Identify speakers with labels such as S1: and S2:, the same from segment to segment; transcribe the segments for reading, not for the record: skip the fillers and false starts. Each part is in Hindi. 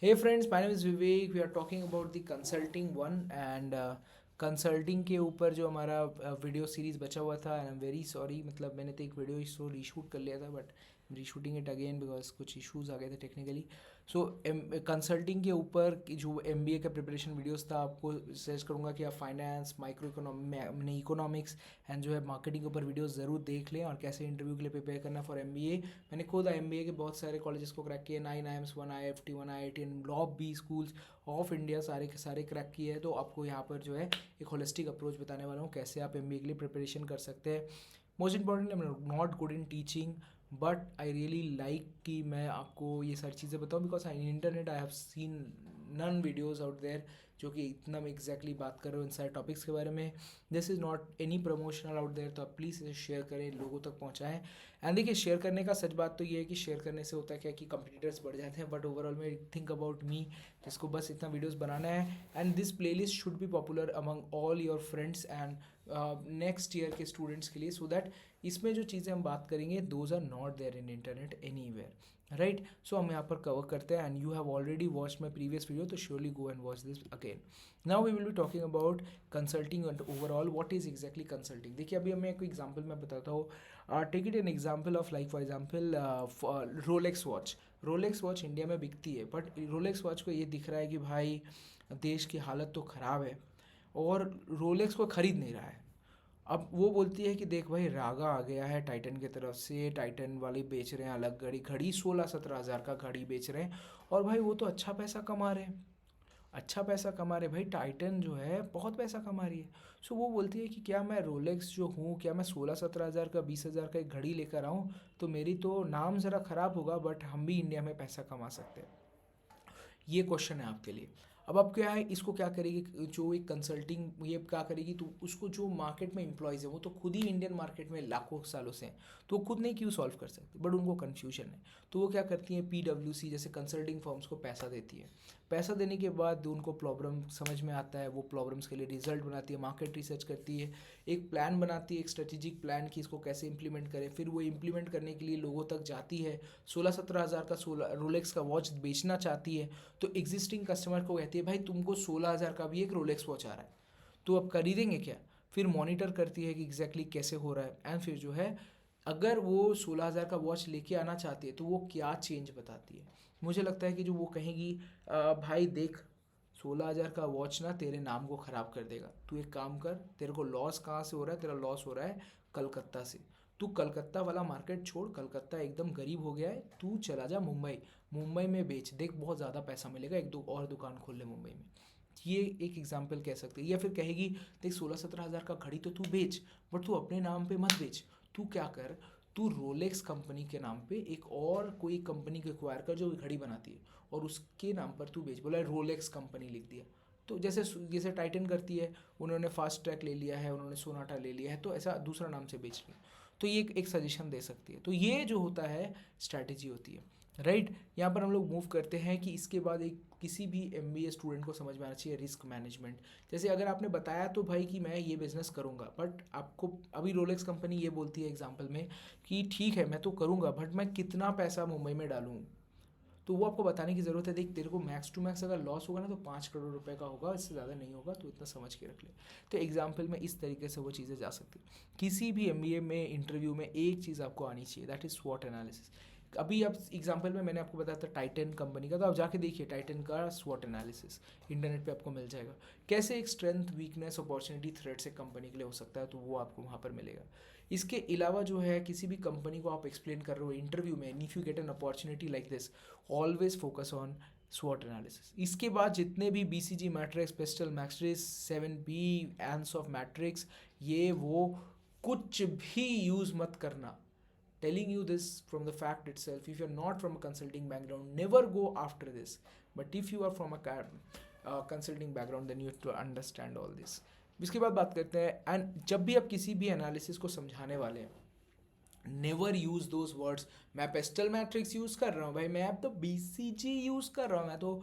S1: Hey friends, my name is Vivek. We are talking about the consulting one and consulting के ऊपर जो हमारा वीडियो सीरीज़ बचा हुआ था and I am very sorry मतलब मैंने तो एक वीडियो इसको रीशूट कर लिया था बट रीशूटिंग इट अगेन बिकॉज कुछ इश्यूज आ गए थे टेक्निकली। सो कंसल्टिंग के ऊपर जो एमबीए का प्रिपरेशन वीडियोस था आपको सजेस्ट करूँगा कि आप finance micro economy economics and जो है मार्केटिंग के ऊपर वीडियोस ज़रूर देख लें और कैसे इंटरव्यू के लिए प्रिपेयर करना फॉर एमबीए। मैंने खुद एमबीए के बहुत सारे कॉलेजेस को क्रैक किया, 9 IIMs, 1 IIFT, 1 IIT and lob B schools of India सारे के सारे क्रैक किए हैं। तो आपको यहाँ पर जो है एक होलिस्टिक अप्रोच बताने वाला हूँ कैसे आप एमबीए के लिए प्रिपरेशन कर सकते हैं। Most important I am not good in teaching but I really like कि मैं आपको ये सारी चीज़ें बताऊँ because I internet I have seen none videos out there जो कि इतना मैं एग्जैक्टली बात कर रहा हूँ इन सारे टॉपिक्स के बारे में। This is not any promotional out there, तो आप प्लीज़ इसे शेयर करें, लोगों तक पहुँचाएँ। एंड देखिए शेयर करने का सच बात तो ये है कि शेयर करने से होता है क्या कि कंपटीटर्स बढ़ जाते हैं, बट ओवरऑल में थिंक अबाउट मी जिसको बस इतना वीडियोस बनाना है and this playlist should be popular among all your friends and next year के स्टूडेंट्स के लिए सो दैट इसमें जो चीज़ें हम बात करेंगे those are not there in internet anywhere, right. So हम यहाँ पर कवर करते हैं and you have already watch my previous video, तो surely go and watch this again. Now we will be talking about consulting and overall what is exactly consulting. देखिए अभी मैं कोई एग्जाम्पल मैं बताता हूँ। Take it an example of like for example Rolex watch. Rolex watch India में बिकती है बट रोलेक्स वॉच को ये दिख रहा है कि भाई देश की हालत तो ख़राब है और रोलेक्स को खरीद नहीं रहा है। अब वो बोलती है कि देख भाई रागा आ गया है टाइटन की तरफ से, टाइटन वाले बेच रहे हैं अलग घड़ी, घड़ी 16-17 हज़ार का घड़ी बेच रहे हैं और भाई वो तो अच्छा पैसा कमा रहे हैं, अच्छा पैसा कमा रहे भाई, टाइटन जो है बहुत पैसा कमा रही है। सो वो बोलती है कि क्या मैं रोलेक्स जो हूँ क्या मैं 16-17 हज़ार का 20 हज़ार का एक घड़ी लेकर आऊँ, तो मेरी तो नाम ज़रा ख़राब होगा बट हम भी इंडिया में पैसा कमा सकते हैं। ये क्वेश्चन है आपके लिए। अब आप क्या है इसको क्या करेगी जो एक कंसल्टिंग ये क्या करेगी, तो उसको जो मार्केट में एम्प्लॉयज़ है वो तो खुद ही इंडियन मार्केट में लाखों सालों से हैं, तो वो खुद नहीं क्यों सॉल्व कर सकते बट उनको कन्फ्यूजन है। तो वो क्या करती हैं, पीडब्ल्यूसी जैसे कंसल्टिंग फर्म्स को पैसा देती है। पैसा देने के बाद उनको प्रॉब्लम समझ में आता है, वो प्रॉब्लम्स के लिए रिजल्ट बनाती है, मार्केट रिसर्च करती है, एक प्लान बनाती है, एक स्ट्रेटेजिक प्लान कि इसको कैसे इंप्लीमेंट करें, फिर वो इंप्लीमेंट करने के लिए लोगों तक जाती है। 16-17 हज़ार का रोलेक्स का वॉच बेचना चाहती है, तो एग्जिस्टिंग कस्टमर को कहती है भाई तुमको 16 हज़ार का भी एक रोलेक्स वॉच आ रहा है, तो अब खरीदेंगे क्या। फिर मॉनिटर करती है कि एग्जैक्टली कैसे हो रहा है एंड फिर जो है अगर वो 16 हज़ार का वॉच लेके आना चाहती है तो वो क्या चेंज बताती है। मुझे लगता है कि जो वो कहेगी भाई देख 16 हज़ार का वॉच ना तेरे नाम को ख़राब कर देगा, तू एक काम कर, तेरे को लॉस कहाँ से हो रहा है, तेरा लॉस हो रहा है कलकत्ता से, तू कलकत्ता वाला मार्केट छोड़, कलकत्ता एकदम गरीब हो गया है, तू चला जा मुंबई, मुंबई में बेच देख बहुत ज़्यादा पैसा मिलेगा, एक दो और दुकान खोल ले मुंबई में। ये एक एग्जाम्पल कह सकते हैं। या फिर कहेगी देख 16-17 हज़ार का घड़ी तो तू बेच बट तू अपने नाम पे मत बेच, तू क्या कर, तू रोलेक्स कंपनी के नाम पे एक और कोई कंपनी को एक्वायर कर जो घड़ी बनाती है और उसके नाम पर तू बेच, बोला रोलेक्स कंपनी लिख दिया। तो जैसे जैसे टाइटन करती है, उन्होंने फास्ट ट्रैक ले लिया है, उन्होंने सोनाटा ले लिया है, तो ऐसा दूसरा नाम से बेच लिया। तो ये एक सजेशन दे सकती है। तो ये जो होता है स्ट्रैटेजी होती है, राइट। यहाँ पर हम लोग मूव करते हैं कि इसके बाद एक किसी भी एमबीए स्टूडेंट को समझ में आना चाहिए रिस्क मैनेजमेंट। जैसे अगर आपने बताया तो भाई कि मैं ये बिज़नेस करूँगा बट आपको अभी रोलेक्स कंपनी ये बोलती है एग्जांपल में कि ठीक है मैं तो करूँगा बट मैं कितना पैसा मुंबई में डालूँ, तो वो आपको बताने की ज़रूरत है। देख तेरे को मैक्स टू मैक्स अगर लॉस होगा ना तो 5 करोड़ रुपए का होगा, इससे ज़्यादा नहीं होगा, तो इतना समझ के रख ले। तो एग्जाम्पल में इस तरीके से वो चीज़ें जा सकती किसी भी एमबीए में इंटरव्यू में एक चीज़ आपको आनी चाहिए, दैट इज़ स्वॉट एनालिसिस। अभी अब एग्जांपल में मैंने आपको बताया था टाइटन कंपनी का, तो आप जाके देखिए टाइटन का स्वॉट एनालिसिस इंटरनेट पे आपको मिल जाएगा, कैसे एक स्ट्रेंथ वीकनेस अपॉर्चुनिटी थ्रेट से कंपनी के लिए हो सकता है, तो वो आपको वहाँ पर मिलेगा। इसके अलावा जो है किसी भी कंपनी को आप एक्सप्लेन कर रहे हो इंटरव्यू में, if you get an opportunity like this always focus on स्वॉट एनालिसिस। इसके बाद जितने भी BCG matrix, PESTLE matrix, 7B एंस ऑफ मैट्रिक्स, ये वो कुछ भी यूज़ मत करना। Telling you this from the fact itself, if you're not from a consulting background, never go after this, but if you are from a consulting background then you have to understand all this। इसके बाद बात करते हैं एंड जब भी आप किसी भी एनालिसिस को समझाने वाले हैं, नेवर यूज दोज वर्ड्स, मैं पेस्टल मैट्रिक्स यूज़ कर रहा हूँ भाई, मैं अब तो बीसीजी यूज़ कर रहा हूँ, मैं तो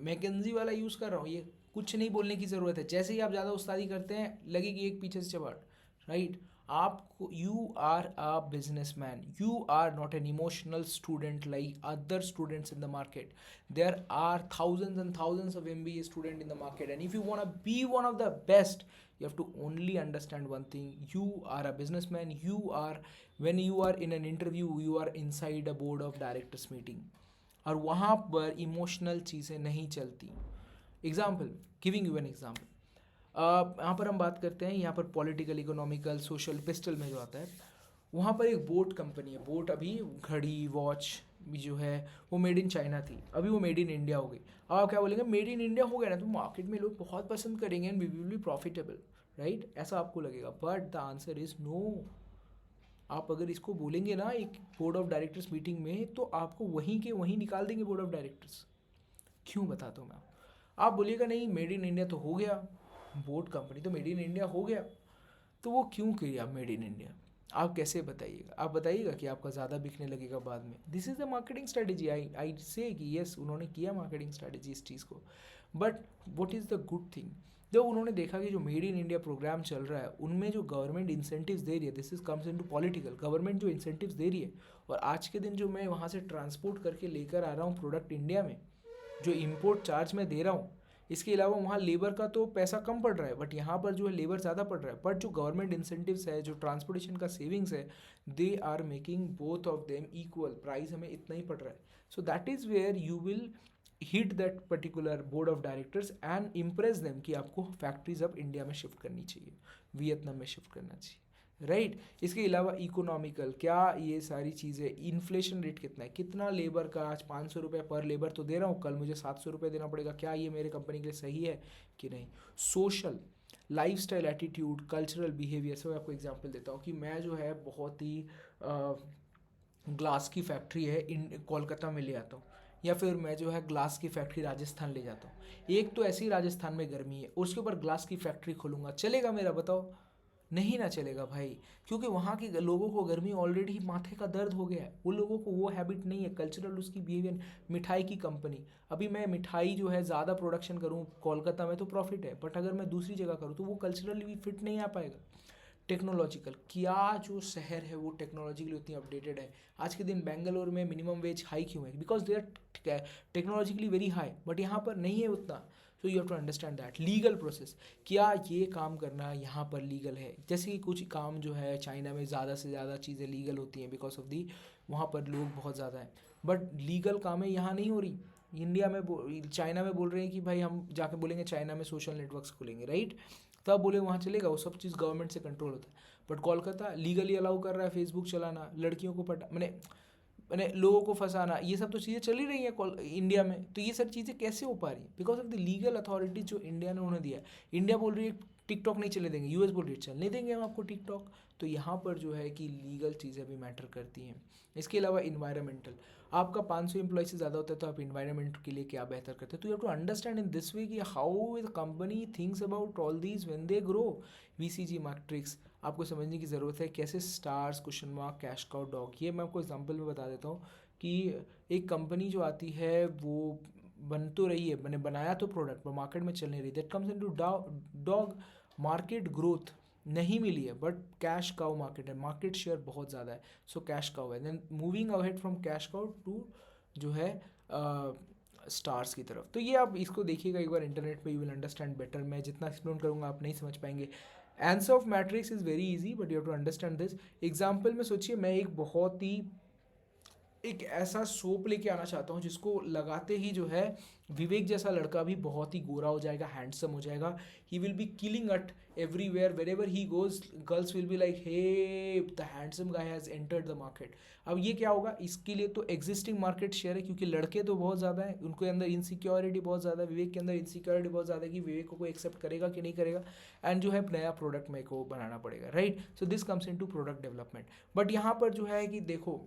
S1: मैकेंजी वाला यूज़ कर रहा हूँ, ये कुछ नहीं बोलने की ज़रूरत है। जैसे ही आप ज़्यादा उस्तादी करते हैं लगेगी एक पीछे से चपाट, राइट। आपको, you are a businessman, you are not an emotional student like other students in the market. There are thousands and thousands of MBA student in the market, and if you want to be one of the best, you have to only understand one thing: you are a businessman. You are, when you are in an interview, you are inside a board of directors meeting, और वहाँ पर इमोशनल चीज़ें नहीं चलती. Example, giving you an example, यहाँ पर हम बात करते हैं, यहाँ पर पॉलिटिकल, इकोनॉमिकल, सोशल, पिस्टल में जो आता है, वहाँ पर एक बोट कंपनी है. बोट अभी घड़ी, वॉच भी जो है वो मेड इन चाइना थी, अभी वो मेड इन इंडिया हो गई. अब आप क्या बोलेंगे, मेड इन इंडिया हो गया ना तो मार्केट में लोग बहुत पसंद करेंगे and we will be profitable, right? ऐसा आपको लगेगा, but the answer is no. आप अगर इसको बोलेंगे ना एक बोर्ड ऑफ डायरेक्टर्स मीटिंग में, तो आपको वहीं के वहीं निकाल देंगे बोर्ड ऑफ डायरेक्टर्स. क्यों बताता हूँ मैं आपको. आप बोलिएगा नहीं मेड इन इंडिया तो हो गया, बोट कंपनी तो मेड इन इंडिया हो गया, तो वो क्यों किया मेड इन इंडिया? आप कैसे बताइएगा? आप बताइएगा कि आपका ज़्यादा बिकने लगेगा बाद में. This is the marketing strategy. I say कि यस, उन्होंने किया मार्केटिंग स्ट्रेटेजी इस चीज़ को, but what is the good thing, जब उन्होंने देखा कि जो मेड इन इंडिया प्रोग्राम चल रहा है उनमें जो गवर्नमेंट इंसेंटिव्स दे रही है, this is comes into political, government जो इंसेंटिव्स दे रही है, और आज के दिन जो मैं वहाँ से ट्रांसपोर्ट करके लेकर आ रहा हूँ प्रोडक्ट इंडिया में, जो इम्पोर्ट चार्ज मैं दे रहा हूँ, इसके अलावा वहाँ लेबर का तो पैसा कम पड़ रहा है, बट यहाँ पर जो है लेबर ज़्यादा पड़ रहा है. बट जो गवर्नमेंट इंसेंटिव्स है, जो ट्रांसपोर्टेशन का सेविंग्स है, they are making both of them equal. Price हमें इतना ही पड़ रहा है. So that is where you will hit that particular board of directors and impress them कि आपको फैक्ट्रीज अब इंडिया में शिफ्ट करनी चाहिए, वियतनाम में शिफ्ट करना चाहिए, राइट? इसके अलावा इकोनॉमिकल, क्या ये सारी चीज़ें, इन्फ्लेशन रेट कितना है, कितना लेबर का, आज 500 रुपये पर लेबर तो दे रहा हूँ, कल मुझे 700 रुपये देना पड़ेगा, क्या ये मेरे कंपनी के लिए सही है कि नहीं? Social, life style, attitude, cultural behaviour. सब आपको एग्जाम्पल देता हूँ कि मैं जो है बहुत ही ग्लास की फैक्ट्री है इन कोलकाता में ले आता हूँ, या फिर मैं जो है ग्लास की फैक्ट्री राजस्थान ले जाता हूँ. एक तो ऐसी राजस्थान में गर्मी है, उसके ऊपर ग्लास की फैक्ट्री खोलूँगा, चलेगा मेरा? बताओ. नहीं ना चलेगा भाई, क्योंकि वहाँ के लोगों को गर्मी ऑलरेडी माथे का दर्द हो गया है. वो लोगों को वो हैबिट नहीं है, कल्चरल उसकी बिहेवियर. मिठाई की कंपनी, अभी मैं मिठाई जो है ज़्यादा प्रोडक्शन करूँ कोलकाता में तो प्रॉफिट है, बट अगर मैं दूसरी जगह करूँ तो वो कल्चरली भी फिट नहीं आ पाएगा. टेक्नोलॉजिकल, क्या जो शहर है वो टेक्नोलॉजिकली उतनी अपडेटेड है? आज के दिन बेंगलोर में मिनिमम वेज हाई क्यों है? Because they are technologically very high, but यहाँ पर नहीं है उतना. So you have to understand that. Legal process, क्या ये काम करना यहाँ पर लीगल है? जैसे कि कुछ काम जो है चाइना में ज़्यादा से ज़्यादा चीज़ें लीगल होती हैं बिकॉज ऑफ दी वहाँ पर लोग बहुत ज़्यादा हैं, बट लीगल कामें यहाँ नहीं हो रही. इंडिया में चाइना में बोल रहे हैं कि भाई हम जाके बोलेंगे चाइना में सोशल नेटवर्क्स खोलेंगे, राइट? तब बोले वहाँ चलेगा, वो सब चीज़ गवर्नमेंट से कंट्रोल होता है. बट कोलकाता लीगली अलाउ कर रहा है फेसबुक चलाना, लड़कियों को मैंने मैंने लोगों को फंसाना, ये सब तो चीज़ें चल ही रही हैं इंडिया में. तो ये सब चीज़ें कैसे हो पा रही है? Because of the legal authority जो इंडिया ने उन्हें दिया है. इंडिया बोल रही है टिकटॉक नहीं चले देंगे, यूएस बोल रही है चल नहीं देंगे हम आपको टिकटॉक. तो यहाँ पर जो है कि लीगल चीज़ें भी मैटर करती हैं. इसके अलावा इन्वायरमेंटल, आपका 500 एम्प्लॉय से ज़्यादा होता है तो आप इन्वायरमेंट के लिए क्या बेहतर करते हैं? तो you have to understand in this way कि how the company thinks about all these when they grow. BCG matrix आपको समझने की ज़रूरत है. कैसे stars, question mark, cash cow, dog, ये मैं आपको एग्जांपल में बता देता हूँ कि एक कंपनी जो आती है वो बन तो रही है, मैंने बनाया तो प्रोडक्ट पर मार्केट में चल नहीं रही. That comes into dog. Market growth नहीं मिली है, बट कैश काउ मार्केट है, मार्केट शेयर बहुत ज़्यादा है, सो कैश काउ है. Then moving ahead from cash cow to जो है स्टार्स की तरफ. तो ये आप इसको देखिएगा एक बार इंटरनेट पे, यू विल अंडरस्टैंड बेटर. मैं जितना एक्सप्लेन करूँगा आप नहीं समझ पाएंगे. Answer of matrix is very easy, but you have to understand this. Example में सोचिए, मैं एक ऐसा सोप लेके आना चाहता हूँ जिसको लगाते ही जो है विवेक जैसा लड़का भी बहुत ही गोरा हो जाएगा, हैंडसम हो जाएगा. He will be killing at everywhere, wherever he goes girls will be like hey the handsome guy has entered the market. अब ये क्या होगा? इसके लिए तो एग्जिस्टिंग मार्केट शेयर है, क्योंकि लड़के तो बहुत ज़्यादा हैं, उनके अंदर इनसिक्योरिटी बहुत ज़्यादा है. विवेक के अंदर इनसिक्योरिटी बहुत ज़्यादा है कि विवेक को कोई एक्सेप्ट करेगा कि नहीं करेगा, एंड जो है नया प्रोडक्ट मेरे को बनाना पड़ेगा, right? So this comes into product development. But यहाँ पर जो है कि देखो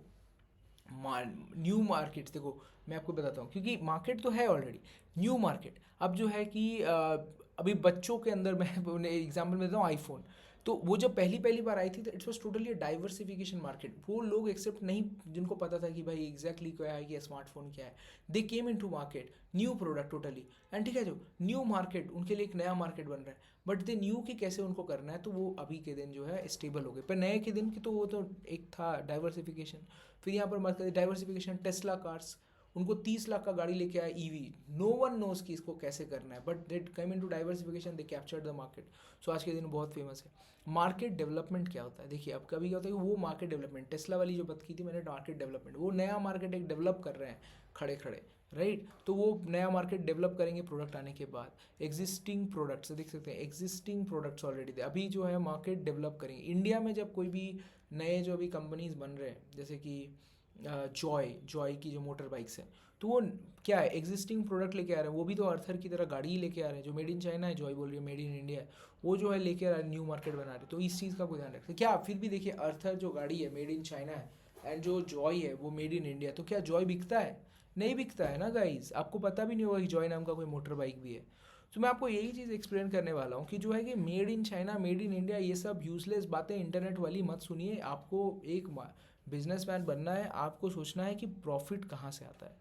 S1: न्यू मार्केट्स, देखो मैं आपको बताता हूँ, क्योंकि मार्केट तो है ऑलरेडी. न्यू मार्केट अब जो है कि अभी बच्चों के अंदर, मैं एग्जांपल में देता हूँ आईफोन. तो वो जब पहली पहली बार आई थी तो it's was totally diversification market. वो लोग एक्सेप्ट नहीं, जिनको पता था कि भाई एग्जैक्टली क्या है कि स्मार्टफोन क्या है, they came into market, new product totally. And ठीक है, जो न्यू मार्केट उनके लिए एक नया मार्केट बन रहा है, बट दे न्यू कि कैसे उनको करना है, तो वो अभी के दिन जो है स्टेबल हो गए. पर नए के दिन की तो वो तो एक था डाइवर्सिफिकेशन. फिर यहाँ पर बात करें डाइवर्सिफिकेशन, टेस्ला कार्स, उनको 30 लाख का गाड़ी लेके आया ईवी. नो वन नोज कि इसको कैसे करना है, but they come into diversification, they captured the market. So आज के दिन बहुत फेमस है. मार्केट डेवलपमेंट क्या होता है, देखिए अब कभी क्या होता है कि वो मार्केट डेवलपमेंट, टेस्ला वाली जो बात की थी मैंने, मार्केट डेवलपमेंट, वो नया मार्केट एक डेवलप कर रहे हैं खड़े खड़े, राइट. तो वो नया मार्केट डेवलप करेंगे प्रोडक्ट आने के बाद. एग्जिस्टिंग प्रोडक्ट्स देख सकते हैं, एग्जिस्टिंग प्रोडक्ट्स ऑलरेडी थे, अभी जो है मार्केट डेवलप करेंगे. इंडिया में जब कोई भी नए जो अभी कंपनीज बन रहे हैं, जैसे कि जॉय की जो मोटर बाइक्स हैं, तो वो क्या है, एग्जिस्टिंग प्रोडक्ट लेके आ रहे हैं. वो भी तो अर्थर की तरह गाड़ी ही लेके आ रहे हैं, जो मेड इन चाइना है, जॉय बोल रही है मेड इन इंडिया है, वो जो है लेके आ रहा है, न्यू मार्केट बना रहे हैं. तो इस चीज़ का कोई ध्यान रखते क्या. फिर भी देखिए, अर्थर जो गाड़ी है मेड इन चाइना है, एंड जो जॉय है वो मेड इन इंडिया. तो क्या जॉय बिकता है? नहीं बिकता है ना गाइज. आपको पता भी नहीं होगा कि जॉय नाम का कोई मोटर बाइक भी है. तो मैं आपको यही चीज़ एक्सप्लेन करने वाला हूँ कि जो है कि made in China, made in India, ये सब यूजलेस बातें इंटरनेट वाली मत सुनिए. आपको एक बिजनेसमैन बनना है, आपको सोचना है कि प्रॉफिट कहाँ से आता है,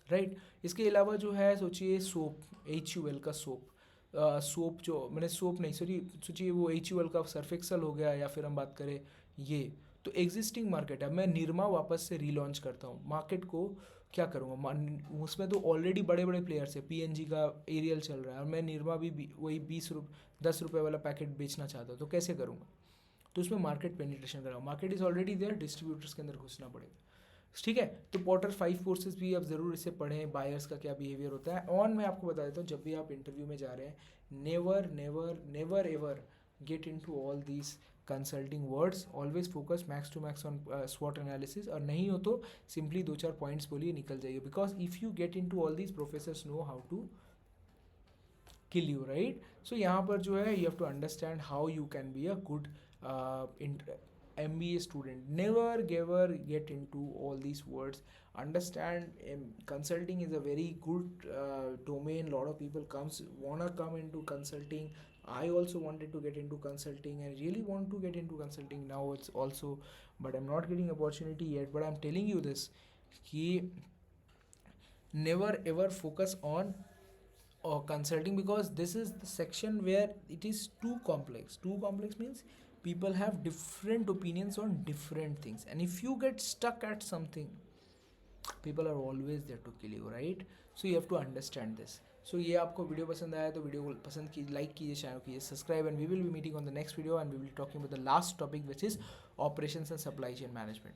S1: राइट. इसके अलावा जो है सोचिए सोप, HUL का सोप, सोप जो मैंने सोप नहीं सॉरी, सोचिए वो HUL का सर्फ एक्सल हो गया, या फिर हम बात करें ये, तो एग्जिस्टिंग मार्केट है. मैं निरमा वापस से रीलॉन्च करता हूँ मार्केट को, क्या करूँगा, उसमें तो ऑलरेडी बड़े बड़े प्लेयर्स है. PNG का एरियल चल रहा है, और मैं निरमा भी वही 10 रुपये वाला पैकेट बेचना चाहता हूँ, तो कैसे करूँगा. तो उसमें मार्केट पेनिट्रेशन कराओ. Market is already there, distributors के अंदर घुसना पड़ेगा. ठीक है. तो पॉटर 5 फोर्सेस भी आप ज़रूर इसे पढ़ें, बायर्स का क्या बिहेवियर होता है. ऑन मैं आपको बता देता हूँ, जब भी आप इंटरव्यू में जा रहे हैं, never never never ever get into all these consulting words. Always focus max to max on स्वॉट एनालिसिस, और नहीं हो तो सिंपली 2-4 पॉइंट्स बोलिए, निकल जाइए. Because if you get into all these, professors know how to kill you, right. So यहाँ पर जो है, you have to understand how you can be a good MBA student. Never ever get into all these words. Understand, consulting is a very good domain. Lot of people wanna come into consulting. I also wanted to get into consulting and really want to get into consulting now. It's also, but I'm not getting opportunity yet. But I'm telling you this, कि never ever focus on consulting, because this is the section where it is too complex. Too complex means people have different opinions on different things, and if you get stuck at something, people are always there to kill you, right. So you have to understand this. So ये आपको वीडियो पसंद आया तो वीडियो को पसंद कीजिए, लाइक कीजिए, चैनल कीजिए subscribe, and we will be meeting on the next video, and we will talking about the last topic, which is operations and supply chain management.